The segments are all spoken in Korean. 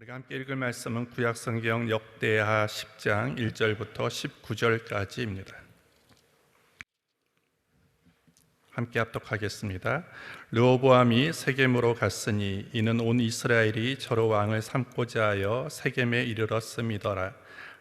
우리가 함께 읽을 말씀은 구약성경 역대하 10장 1절부터 19절까지입니다. 함께 합독하겠습니다. 르호보암이 세겜으로 갔으니 이는 온 이스라엘이 저로 왕을 삼고자 하여 세겜에 이르렀음이더라.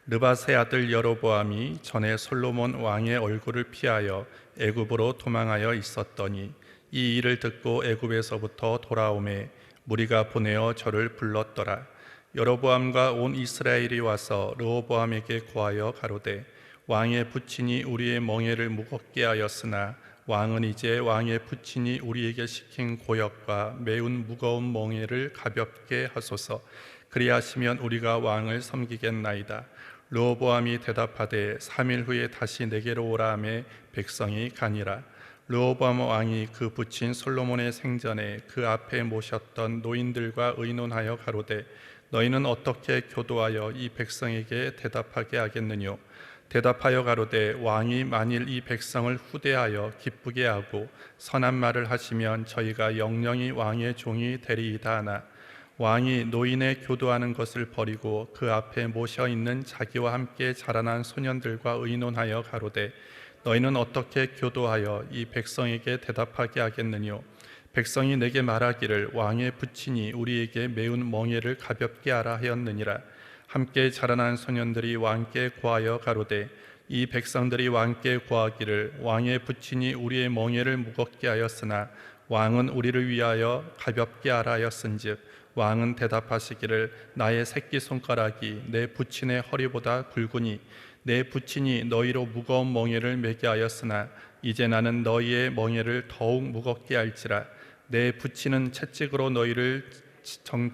느밧의 아들 여로보암이 전에 솔로몬 왕의 얼굴을 피하여 애굽으로 도망하여 있었더니 이 일을 듣고 애굽에서부터 돌아오매 무리가 보내어 저를 불렀더라. 여로보암과 온 이스라엘이 와서 르호보암에게 고하여 가로되 왕의 부친이 우리의 멍에를 무겁게 하였으나 왕은 이제 왕의 부친이 우리에게 시킨 고역과 매운 무거운 멍에를 가볍게 하소서. 그리하시면 우리가 왕을 섬기겠나이다. 르호보암이 대답하되 3일 후에 다시 내게로 오라 하매 백성이 가니라. 르호보암 왕이 그 부친 솔로몬의 생전에 그 앞에 모셨던 노인들과 의논하여 가로되 너희는 어떻게 교도하여 이 백성에게 대답하게 하겠느뇨? 대답하여 가로되 왕이 만일 이 백성을 후대하여 기쁘게 하고 선한 말을 하시면 저희가 영영이 왕의 종이 되리이다 하나 왕이 노인의 교도하는 것을 버리고 그 앞에 모셔 있는 자기와 함께 자라난 소년들과 의논하여 가로되 너희는 어떻게 교도하여 이 백성에게 대답하게 하겠느뇨? 백성이 내게 말하기를 왕의 부친이 우리에게 매운 멍에를 가볍게 하라 하였느니라. 함께 자라난 소년들이 왕께 고하여 가로되 이 백성들이 왕께 고하기를 왕의 부친이 우리의 멍에를 무겁게 하였으나 왕은 우리를 위하여 가볍게 하라 하였은즉 왕은 대답하시기를 나의 새끼손가락이 내 부친의 허리보다 굵으니 내 부친이 너희로 무거운 멍에를 매게 하였으나 이제 나는 너희의 멍에를 더욱 무겁게 할지라. 내 부친은 채찍으로 너희를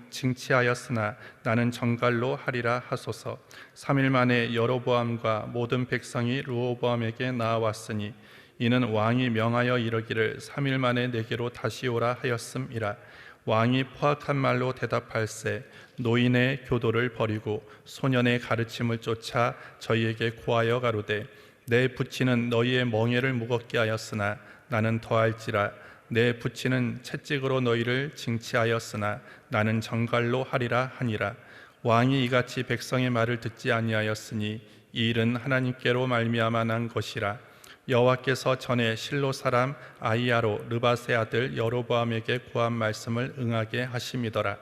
징치하였으나 나는 정갈로 하리라 하소서. 3일 만에 여로보암과 모든 백성이 르호보암에게 나아왔으니 이는 왕이 명하여 이르기를 3일 만에 내게로 다시 오라 하였음이라. 왕이 포악한 말로 대답할세 노인의 교도를 버리고 소년의 가르침을 쫓아 저희에게 고하여 가로되 내 부친은 너희의 멍에를 무겁게 하였으나 나는 더할지라. 내 부친은 채찍으로 너희를 징치하였으나 나는 정갈로 하리라 하니라. 왕이 이같이 백성의 말을 듣지 아니하였으니 이 일은 하나님께로 말미암아 난 것이라. 여호와께서 전에 실로 사람 아히야로 느밧의 아들 여로보암에게 고한 말씀을 응하게 하심이더라.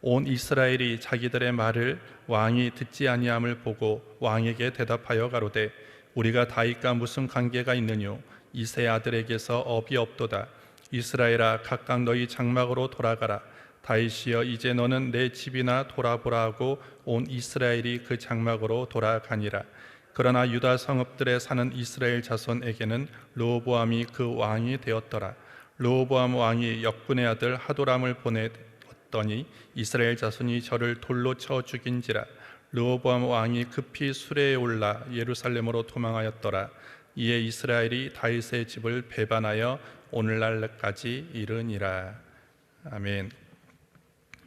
온 이스라엘이 자기들의 말을 왕이 듣지 아니함을 보고 왕에게 대답하여 가로되 우리가 다윗과 무슨 관계가 있느뇨? 이새의 아들에게서 업이 없도다. 이스라엘아 각각 너희 장막으로 돌아가라. 다윗이여 이제 너는 내 집이나 돌아보라 하고 온 이스라엘이 그 장막으로 돌아가니라. 그러나 유다 성읍들에 사는 이스라엘 자손에게는 르호보암이 그 왕이 되었더라. 르호보암 왕이 역분의 아들 하도람을 보냈더니 이스라엘 자손이 저를 돌로 쳐 죽인지라. 르호보암 왕이 급히 수레에 올라 예루살렘으로 도망하였더라. 이에 이스라엘이 다윗의 집을 배반하여 오늘날까지 이르니라. 아멘.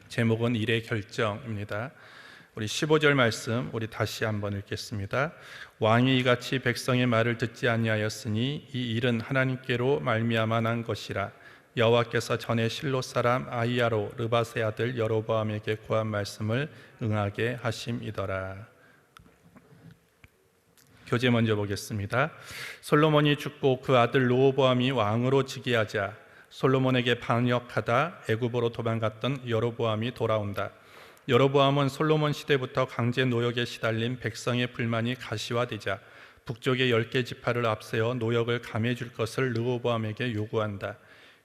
제목은 일의 결정입니다. 우리 15절 말씀 우리 다시 한번 읽겠습니다. 왕이 이같이 백성의 말을 듣지 아니하였으니 이 일은 하나님께로 말미암아 난 것이라. 여호와께서 전에 실로 사람 아히야로 느밧의 아들 여로보암에게 고한 말씀을 응하게 하심이더라. 교재 먼저 보겠습니다. 솔로몬이 죽고 그 아들 르호보암이 왕으로 즉위하자 솔로몬에게 반역하다 애굽으로 도망갔던 여로보암이 돌아온다. 여로보암은 솔로몬 시대부터 강제 노역에 시달린 백성의 불만이 가시화되자 북쪽의 10개 지파를 앞세워 노역을 감해줄 것을 르호보암에게 요구한다.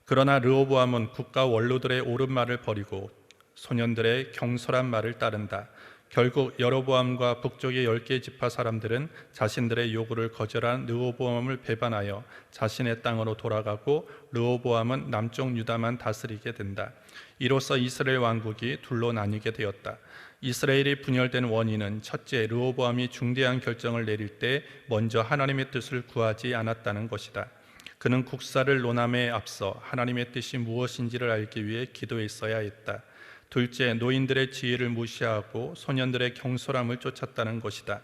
그러나 르호보암은 국가 원로들의 옳은 말을 버리고 소년들의 경솔한 말을 따른다. 결국 여로보암과 북쪽의 10개 지파 사람들은 자신들의 요구를 거절한 르호보암을 배반하여 자신의 땅으로 돌아가고 르호보암은 남쪽 유다만 다스리게 된다. 이로써 이스라엘 왕국이 둘로 나뉘게 되었다. 이스라엘이 분열된 원인은 첫째, 르호보암이 중대한 결정을 내릴 때 먼저 하나님의 뜻을 구하지 않았다는 것이다. 그는 국사를 논함에 앞서 하나님의 뜻이 무엇인지를 알기 위해 기도했어야 했다. 둘째, 노인들의 지혜를 무시하고 소년들의 경솔함을 쫓았다는 것이다.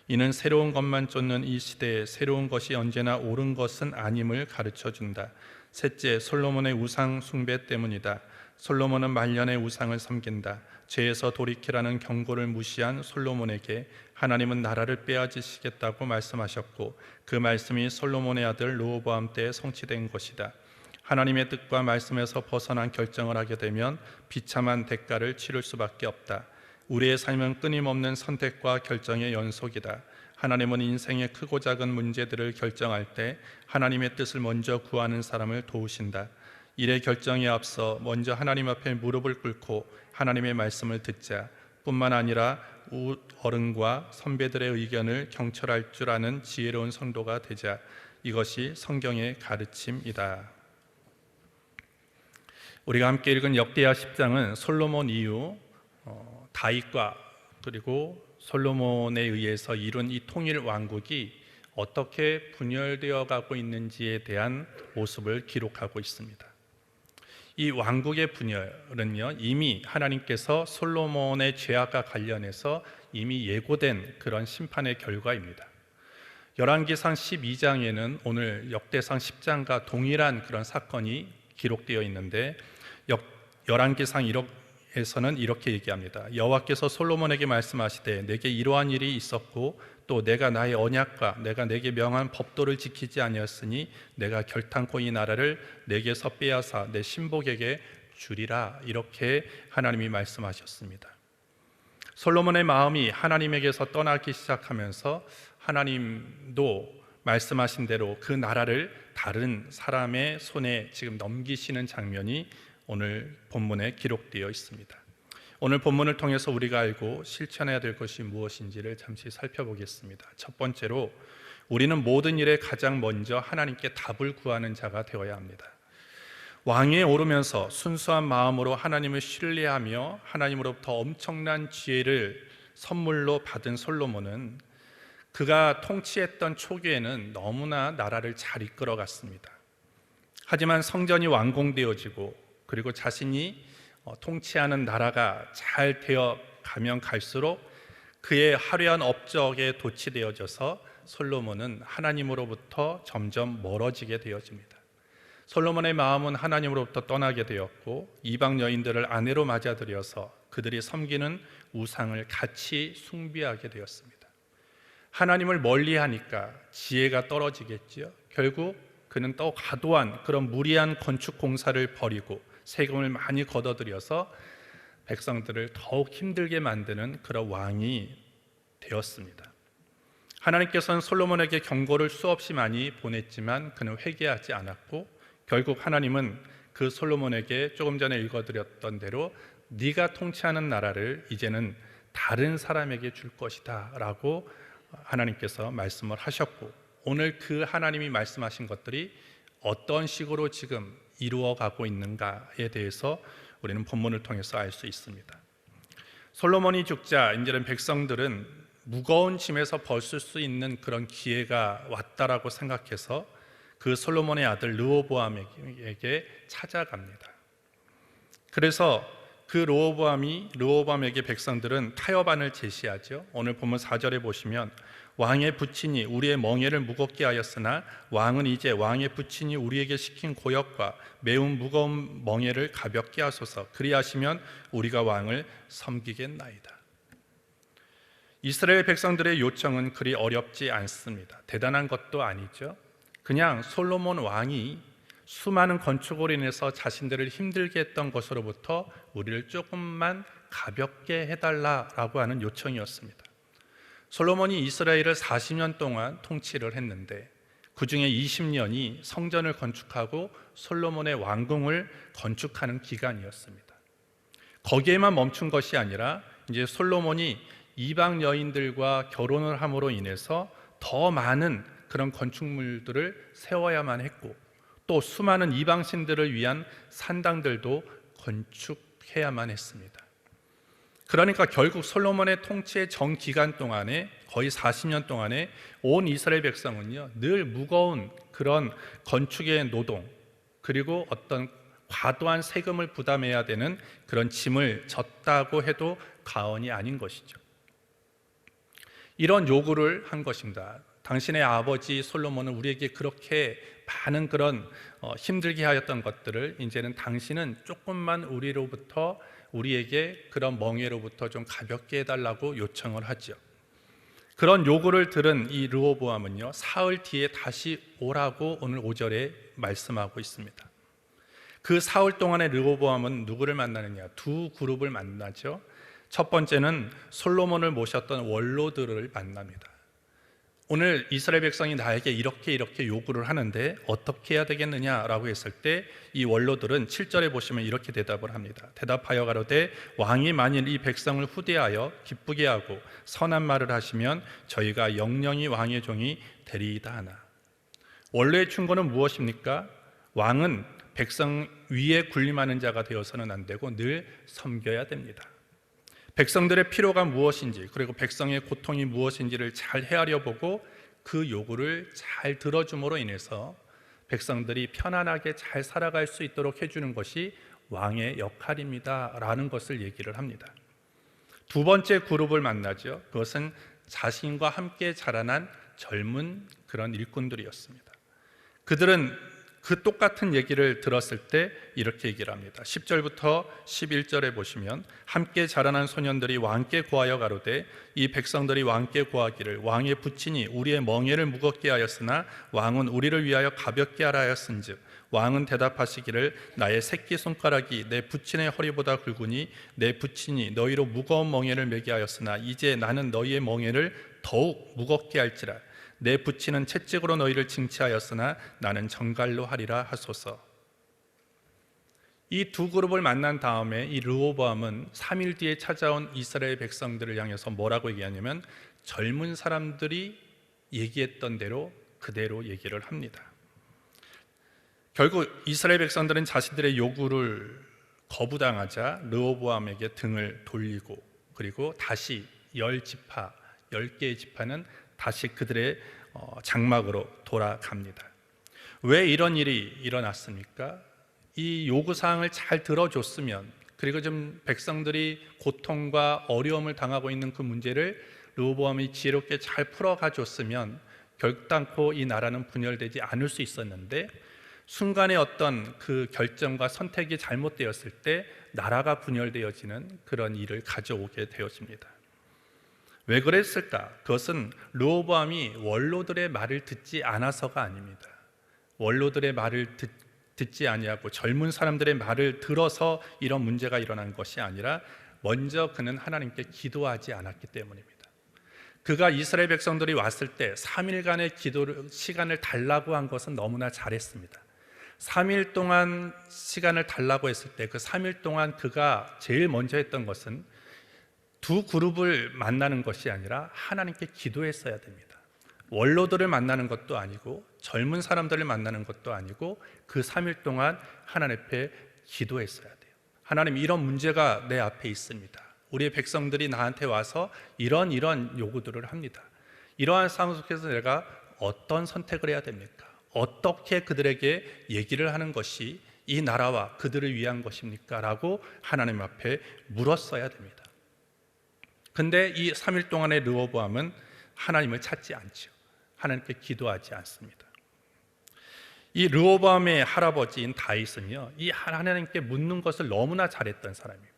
이는 새로운 것만 쫓는 이 시대에 새로운 것이 언제나 옳은 것은 아님을 가르쳐준다. 셋째, 솔로몬의 우상 숭배 때문이다. 솔로몬은 말년에 우상을 섬긴다. 죄에서 돌이키라는 경고를 무시한 솔로몬에게 하나님은 나라를 빼앗으시겠다고 말씀하셨고, 그 말씀이 솔로몬의 아들 르호보암 때에 성취된 것이다. 하나님의 뜻과 말씀에서 벗어난 결정을 하게 되면 비참한 대가를 치를 수밖에 없다. 우리의 삶은 끊임없는 선택과 결정의 연속이다. 하나님은 인생의 크고 작은 문제들을 결정할 때 하나님의 뜻을 먼저 구하는 사람을 도우신다. 일의 결정에 앞서 먼저 하나님 앞에 무릎을 꿇고 하나님의 말씀을 듣자. 뿐만 아니라 어른과 선배들의 의견을 경철할 줄 아는 지혜로운 성도가 되자. 이것이 성경의 가르침이다. 우리가 함께 읽은 역대하 10장은 솔로몬 이후 다윗과 그리고 솔로몬에 의해서 이룬 이 통일 왕국이 어떻게 분열되어 가고 있는지에 대한 모습을 기록하고 있습니다. 이 왕국의 분열은요, 이미 하나님께서 솔로몬의 죄악과 관련해서 이미 예고된 그런 심판의 결과입니다. 열왕기상 12장에는 오늘 역대상 10장과 동일한 그런 사건이 기록되어 있는데, 열왕기상 1억에서는 이렇게 얘기합니다. 여호와께서 솔로몬에게 말씀하시되 내게 이러한 일이 있었고 또 내가 나의 언약과 내가 내게 명한 법도를 지키지 아니었으니 내가 결탄코 이 나라를 내게서 빼앗아 내 신복에게 주리라. 이렇게 하나님이 말씀하셨습니다. 솔로몬의 마음이 하나님에게서 떠나기 시작하면서 하나님도 말씀하신 대로 그 나라를 다른 사람의 손에 지금 넘기시는 장면이 오늘 본문에 기록되어 있습니다. 오늘 본문을 통해서 우리가 알고 실천해야 될 것이 무엇인지를 잠시 살펴보겠습니다. 첫 번째로, 우리는 모든 일에 가장 먼저 하나님께 답을 구하는 자가 되어야 합니다. 왕위에 오르면서 순수한 마음으로 하나님을 신뢰하며 하나님으로부터 엄청난 지혜를 선물로 받은 솔로몬은 그가 통치했던 초기에는 너무나 나라를 잘 이끌어갔습니다. 하지만 성전이 완공되어지고 그리고 자신이 통치하는 나라가 잘 되어 가면 갈수록 그의 화려한 업적에 도취되어져서 솔로몬은 하나님으로부터 점점 멀어지게 되어집니다. 솔로몬의 마음은 하나님으로부터 떠나게 되었고 이방 여인들을 아내로 맞아들여서 그들이 섬기는 우상을 같이 숭배하게 되었습니다. 하나님을 멀리하니까 지혜가 떨어지겠지요. 결국 그는 또 과도한 그런 무리한 건축 공사를 벌이고 세금을 많이 걷어들여서 백성들을 더욱 힘들게 만드는 그런 왕이 되었습니다. 하나님께서는 솔로몬에게 경고를 수없이 많이 보냈지만 그는 회개하지 않았고, 결국 하나님은 그 솔로몬에게 조금 전에 읽어드렸던 대로 네가 통치하는 나라를 이제는 다른 사람에게 줄 것이다 라고 하나님께서 말씀을 하셨고, 오늘 그 하나님이 말씀하신 것들이 어떤 식으로 지금 이루어가고 있는가에 대해서 우리는 본문을 통해서 알 수 있습니다. 솔로몬이 죽자 이제는 백성들은 무거운 짐에서 벗을 수 있는 그런 기회가 왔다라고 생각해서 그 솔로몬의 아들 르호보암에게 찾아갑니다. 그래서 그 르호보암에게 백성들은 타협안을 제시하죠. 오늘 본문 4절에 보시면 왕의 부친이 우리의 멍에를 무겁게 하였으나 왕은 이제 왕의 부친이 우리에게 시킨 고역과 매우 무거운 멍에를 가볍게 하소서. 그리하시면 우리가 왕을 섬기겠나이다. 이스라엘 백성들의 요청은 그리 어렵지 않습니다. 대단한 것도 아니죠. 그냥 솔로몬 왕이 수많은 건축으로 인해서 자신들을 힘들게 했던 것으로부터 우리를 조금만 가볍게 해달라라고 하는 요청이었습니다. 솔로몬이 이스라엘을 40년 동안 통치를 했는데 그 중에 20년이 성전을 건축하고 솔로몬의 왕궁을 건축하는 기간이었습니다. 거기에만 멈춘 것이 아니라 이제 솔로몬이 이방 여인들과 결혼을 함으로 인해서 더 많은 그런 건축물들을 세워야만 했고, 또 수많은 이방신들을 위한 산당들도 건축해야만 했습니다. 그러니까 결국 솔로몬의 통치의 전 기간 동안에 거의 40년 동안에 온 이스라엘 백성은요, 늘 무거운 그런 건축의 노동 그리고 어떤 과도한 세금을 부담해야 되는 그런 짐을 졌다고 해도 과언이 아닌 것이죠. 이런 요구를 한 것입니다. 당신의 아버지 솔로몬은 우리에게 그렇게 많은 그런 힘들게 하였던 것들을 이제는 당신은 조금만 우리에게 그런 멍에로부터 좀 가볍게 해달라고 요청을 하죠. 그런 요구를 들은 이 르호보암은요, 사흘 뒤에 다시 오라고 오늘 5절에 말씀하고 있습니다. 그 사흘 동안에 르호보암은 누구를 만나느냐? 두 그룹을 만나죠. 첫 번째는 솔로몬을 모셨던 원로들을 만납니다. 오늘 이스라엘 백성이 나에게 이렇게 요구를 하는데 어떻게 해야 되겠느냐라고 했을 때 이 원로들은 7절에 보시면 이렇게 대답을 합니다. 대답하여 가로되 왕이 만일 이 백성을 후대하여 기쁘게 하고 선한 말을 하시면 저희가 영영이 왕의 종이 되리이다 하나. 원로의 충고는 무엇입니까? 왕은 백성 위에 군림하는 자가 되어서는 안 되고 늘 섬겨야 됩니다. 백성들의 필요가 무엇인지, 그리고 백성의 고통이 무엇인지를 잘 헤아려 보고 그 요구를 잘 들어줌으로 인해서 백성들이 편안하게 잘 살아갈 수 있도록 해주는 것이 왕의 역할입니다 라는 것을 얘기를 합니다. 두 번째 그룹을 만나죠. 그것은 자신과 함께 자라난 젊은 그런 일꾼들이었습니다. 그들은 그 똑같은 얘기를 들었을 때 이렇게 얘기를 합니다. 10절부터 11절에 보시면 함께 자라난 소년들이 왕께 고하여 가로되 이 백성들이 왕께 고하기를 왕의 부친이 우리의 멍에를 무겁게 하였으나 왕은 우리를 위하여 가볍게 하라 하였은즉 왕은 대답하시기를 나의 새끼손가락이 내 부친의 허리보다 굵으니 내 부친이 너희로 무거운 멍에를 매게 하였으나 이제 나는 너희의 멍에를 더욱 무겁게 할지라 내 부친은 채찍으로 너희를 징치하였으나 나는 정갈로 하리라 하소서. 이 두 그룹을 만난 다음에 이 르호보암은 3일 뒤에 찾아온 이스라엘 백성들을 향해서 뭐라고 얘기하냐면 젊은 사람들이 얘기했던 대로 그대로 얘기를 합니다. 결국 이스라엘 백성들은 자신들의 요구를 거부당하자 르호보암에게 등을 돌리고 그리고 다시 10개의 지파는 다시 그들의 장막으로 돌아갑니다. 왜 이런 일이 일어났습니까? 이 요구사항을 잘 들어줬으면, 그리고 좀 백성들이 고통과 어려움을 당하고 있는 그 문제를 르호보암이 지혜롭게 잘 풀어가 줬으면 결단코 이 나라는 분열되지 않을 수 있었는데 순간에 어떤 그 결정과 선택이 잘못되었을 때 나라가 분열되어지는 그런 일을 가져오게 되었습니다. 왜 그랬을까? 그것은 르호보암이 원로들의 말을 듣지 않아서가 아닙니다. 원로들의 말을 듣지 아니하고 젊은 사람들의 말을 들어서 이런 문제가 일어난 것이 아니라 먼저 그는 하나님께 기도하지 않았기 때문입니다. 그가 이스라엘 백성들이 왔을 때 3일간의 기도 시간을 달라고 한 것은 너무나 잘했습니다. 3일 동안 시간을 달라고 했을 때 그 3일 동안 그가 제일 먼저 했던 것은 두 그룹을 만나는 것이 아니라 하나님께 기도했어야 됩니다. 원로들을 만나는 것도 아니고 젊은 사람들을 만나는 것도 아니고 그 3일 동안 하나님 앞에 기도했어야 돼요. 하나님, 이런 문제가 내 앞에 있습니다. 우리의 백성들이 나한테 와서 이런 요구들을 합니다. 이러한 상황 속에서 내가 어떤 선택을 해야 됩니까? 어떻게 그들에게 얘기를 하는 것이 이 나라와 그들을 위한 것입니까? 라고 하나님 앞에 물었어야 됩니다. 근데 이 3일 동안의 르호보암은 하나님을 찾지 않죠. 하나님께 기도하지 않습니다. 이 르호보암의 할아버지인 다윗은요, 이 하나님께 묻는 것을 너무나 잘했던 사람입니다.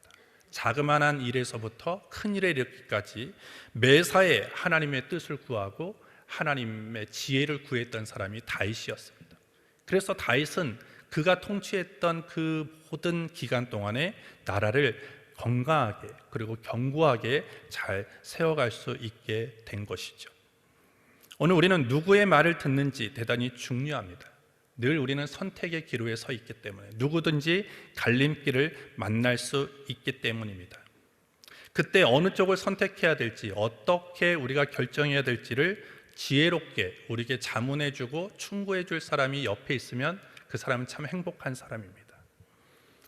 자그마한 일에서부터 큰 일에 이르기까지 매사에 하나님의 뜻을 구하고 하나님의 지혜를 구했던 사람이 다윗이었습니다. 그래서 다윗은 그가 통치했던 그 모든 기간 동안에 나라를 건강하게 그리고 견고하게 잘 세워갈 수 있게 된 것이죠. 오늘 우리는 누구의 말을 듣는지 대단히 중요합니다. 늘 우리는 선택의 기로에 서 있기 때문에 누구든지 갈림길을 만날 수 있기 때문입니다. 그때 어느 쪽을 선택해야 될지, 어떻게 우리가 결정해야 될지를 지혜롭게 우리에게 자문해주고 충고해줄 사람이 옆에 있으면 그 사람은 참 행복한 사람입니다.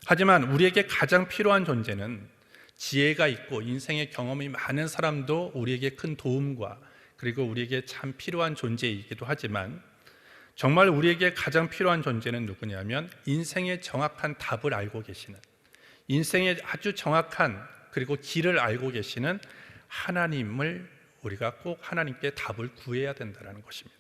하지만 우리에게 가장 필요한 존재는 지혜가 있고 인생의 경험이 많은 사람도 우리에게 큰 도움과 그리고 우리에게 참 필요한 존재이기도 하지만 정말 우리에게 가장 필요한 존재는 누구냐면 인생의 정확한 답을 알고 계시는, 인생의 아주 정확한 그리고 길을 알고 계시는 하나님을 우리가 꼭 하나님께 답을 구해야 된다는 것입니다.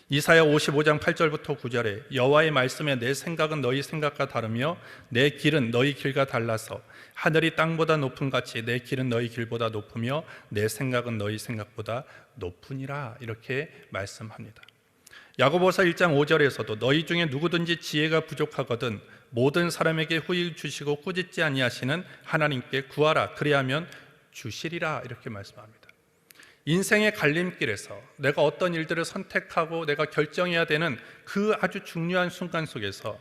이사야 55장 8절부터 9절에 여호와의 말씀에 내 생각은 너희 생각과 다르며 내 길은 너희 길과 달라서 하늘이 땅보다 높음 같이 내 길은 너희 길보다 높으며 내 생각은 너희 생각보다 높으니라, 이렇게 말씀합니다. 야고보서 1장 5절에서도 너희 중에 누구든지 지혜가 부족하거든 모든 사람에게 후히 주시고 꾸짖지 아니하시는 하나님께 구하라, 그리하면 주시리라, 이렇게 말씀합니다. 인생의 갈림길에서 내가 어떤 일들을 선택하고 내가 결정해야 되는 그 아주 중요한 순간 속에서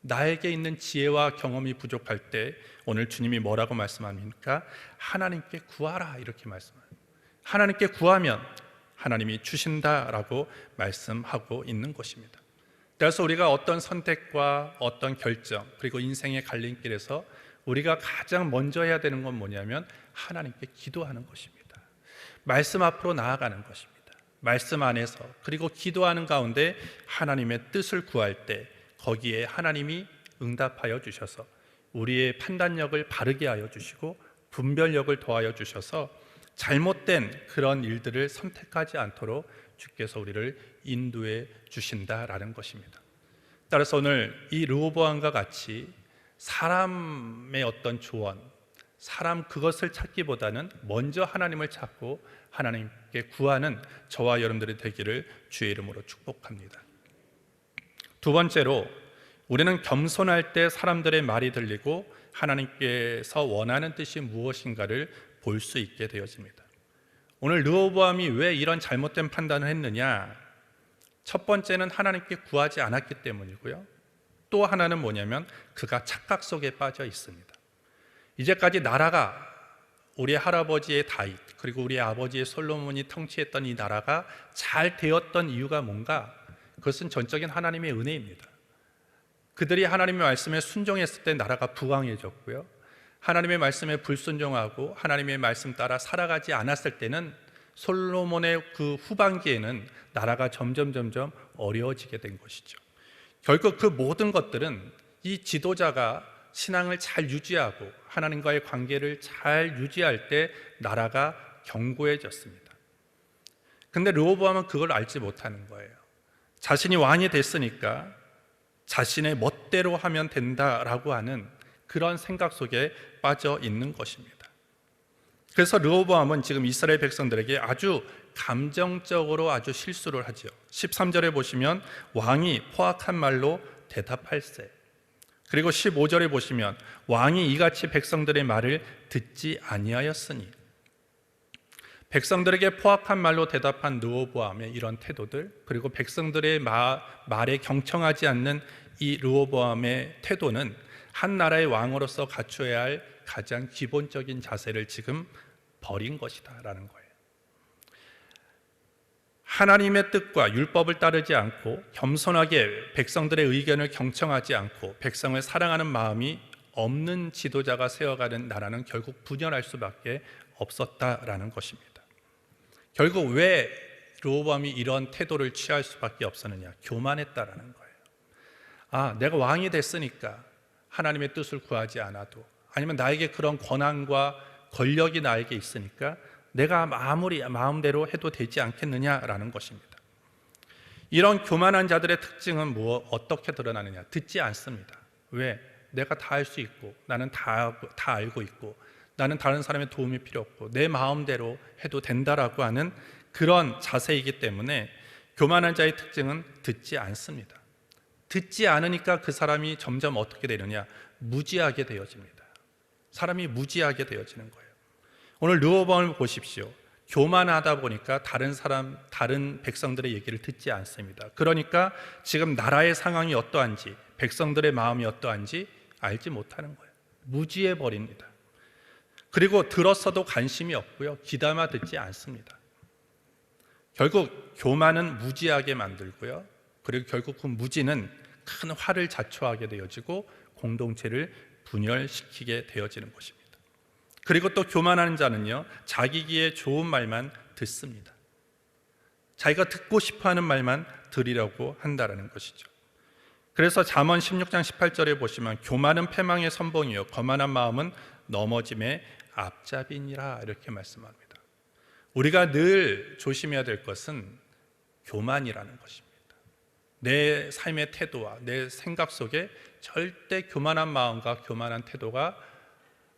나에게 있는 지혜와 경험이 부족할 때 오늘 주님이 뭐라고 말씀합니까? 하나님께 구하라, 이렇게 말씀합니다. 하나님께 구하면 하나님이 주신다라고 말씀하고 있는 것입니다. 그래서 우리가 어떤 선택과 어떤 결정, 그리고 인생의 갈림길에서 우리가 가장 먼저 해야 되는 건 뭐냐면 하나님께 기도하는 것입니다. 말씀 앞으로 나아가는 것입니다. 말씀 안에서, 그리고 기도하는 가운데 하나님의 뜻을 구할 때 거기에 하나님이 응답하여 주셔서 우리의 판단력을 바르게 하여 주시고 분별력을 더하여 주셔서 잘못된 그런 일들을 선택하지 않도록 주께서 우리를 인도해 주신다라는 것입니다. 따라서 오늘 이 르호보암과 같이 사람의 어떤 조언, 사람 그것을 찾기보다는 먼저 하나님을 찾고 하나님께 구하는 저와 여러분들이 되기를 주의 이름으로 축복합니다. 두 번째로, 우리는 겸손할 때 사람들의 말이 들리고 하나님께서 원하는 뜻이 무엇인가를 볼 수 있게 되어집니다. 오늘 르호보암이 왜 이런 잘못된 판단을 했느냐? 첫 번째는 하나님께 구하지 않았기 때문이고요. 또 하나는 뭐냐면 그가 착각 속에 빠져 있습니다. 이제까지 나라가 우리 할아버지의 다윗, 그리고 우리 아버지의 솔로몬이 통치했던 이 나라가 잘 되었던 이유가 뭔가? 그것은 전적인 하나님의 은혜입니다. 그들이 하나님의 말씀에 순종했을 때 나라가 부강해졌고요, 하나님의 말씀에 불순종하고 하나님의 말씀 따라 살아가지 않았을 때는 솔로몬의 그 후반기에는 나라가 점점 어려워지게 된 것이죠. 결국 그 모든 것들은 이 지도자가 신앙을 잘 유지하고 하나님과의 관계를 잘 유지할 때 나라가 견고해졌습니다. 근데 르호보암은 그걸 알지 못하는 거예요. 자신이 왕이 됐으니까 자신의 멋대로 하면 된다라고 하는 그런 생각 속에 빠져 있는 것입니다. 그래서 르호보암은 지금 이스라엘 백성들에게 아주 감정적으로 아주 실수를 하죠. 13절에 보시면 왕이 포악한 말로 대답할세, 그리고 15절에 보시면 왕이 이같이 백성들의 말을 듣지 아니하였으니, 백성들에게 포악한 말로 대답한 르호보암의 이런 태도들, 그리고 백성들의 말에 경청하지 않는 이 르호보암의 태도는 한 나라의 왕으로서 갖춰야 할 가장 기본적인 자세를 지금 버린 것이다라는 거예요. 하나님의 뜻과 율법을 따르지 않고 겸손하게 백성들의 의견을 경청하지 않고 백성을 사랑하는 마음이 없는 지도자가 세워가는 나라는 결국 분열할 수밖에 없었다라는 것입니다. 결국 왜 르호보암이 이런 태도를 취할 수밖에 없었느냐? 교만했다라는 거예요. 내가 왕이 됐으니까 하나님의 뜻을 구하지 않아도, 아니면 나에게 그런 권한과 권력이 나에게 있으니까 내가 아무리 마음대로 해도 되지 않겠느냐라는 것입니다. 이런 교만한 자들의 특징은 어떻게 드러나느냐? 듣지 않습니다. 왜? 내가 다 할 수 있고, 나는 다 알고 있고, 나는 다른 사람의 도움이 필요 없고, 내 마음대로 해도 된다라고 하는 그런 자세이기 때문에 교만한 자의 특징은 듣지 않습니다. 듣지 않으니까 그 사람이 점점 어떻게 되느냐? 무지하게 되어집니다. 사람이 무지하게 되어지는 거예요. 오늘 르호보암을 보십시오. 교만하다 보니까 다른 백성들의 얘기를 듣지 않습니다. 그러니까 지금 나라의 상황이 어떠한지, 백성들의 마음이 어떠한지 알지 못하는 거예요. 무지해 버립니다. 그리고 들었어도 관심이 없고요, 귀담아 듣지 않습니다. 결국 교만은 무지하게 만들고요, 그리고 결국 그 무지는 큰 화를 자초하게 되어지고 공동체를 분열시키게 되어지는 것입니다. 그리고 또 교만하는 자는요, 자기 귀에 좋은 말만 듣습니다. 자기가 듣고 싶어하는 말만 들으려고 한다는 것이죠. 그래서 잠언 16장 18절에 보시면 교만은 패망의 선봉이요 거만한 마음은 넘어짐의 앞잡이니라, 이렇게 말씀합니다. 우리가 늘 조심해야 될 것은 교만이라는 것입니다. 내 삶의 태도와 내 생각 속에 절대 교만한 마음과 교만한 태도가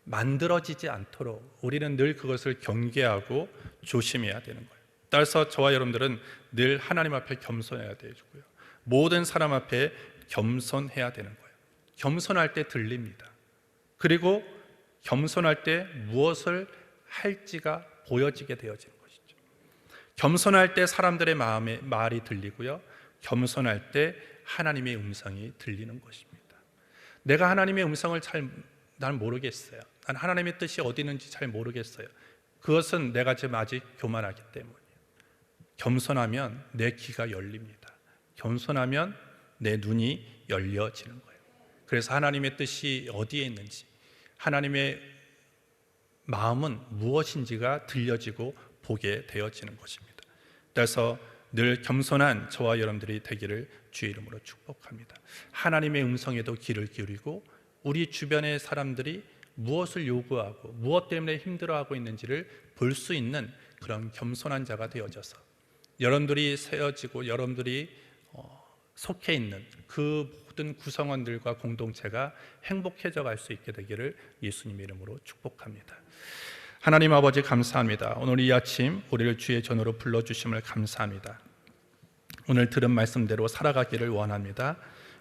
만들어지지 않도록 우리는 늘 그것을 경계하고 조심해야 되는 거예요. 따라서 저와 여러분들은 늘 하나님 앞에 겸손해야 되고요, 모든 사람 앞에 겸손해야 되는 거예요. 겸손할 때 들립니다. 그리고 겸손할 때 무엇을 할지가 보여지게 되어지는 것이죠. 겸손할 때 사람들의 마음에 말이 들리고요, 겸손할 때 하나님의 음성이 들리는 것입니다. 내가 하나님의 음성을 난 모르겠어요. 난 하나님의 뜻이 어디 있는지 잘 모르겠어요. 그것은 내가 지금 아직 교만하기 때문이에요. 겸손하면 내 귀가 열립니다. 겸손하면 내 눈이 열려지는 거예요. 그래서 하나님의 뜻이 어디에 있는지, 하나님의 마음은 무엇인지가 들려지고 보게 되어지는 것입니다. 그래서 늘 겸손한 저와 여러분들이 되기를 주의 이름으로 축복합니다. 하나님의 음성에도 귀를 기울이고 우리 주변의 사람들이 무엇을 요구하고 무엇 때문에 힘들어하고 있는지를 볼 수 있는 그런 겸손한 자가 되어져서 여러분들이 세워지고 여러분들이 속해 있는 그 모든 구성원들과 공동체가 행복해져 갈 수 있게 되기를 예수님의 이름으로 축복합니다. 하나님 아버지 감사합니다. 오늘 이 아침 우리를 주의 전으로 불러주심을 감사합니다. 오늘 들은 말씀대로 살아가기를 원합니다.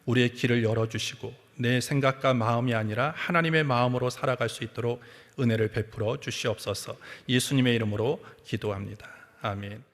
우리의 길을 열어주시고 내 생각과 마음이 아니라 하나님의 마음으로 살아갈 수 있도록 은혜를 베풀어 주시옵소서. 예수님의 이름으로 기도합니다. 아멘.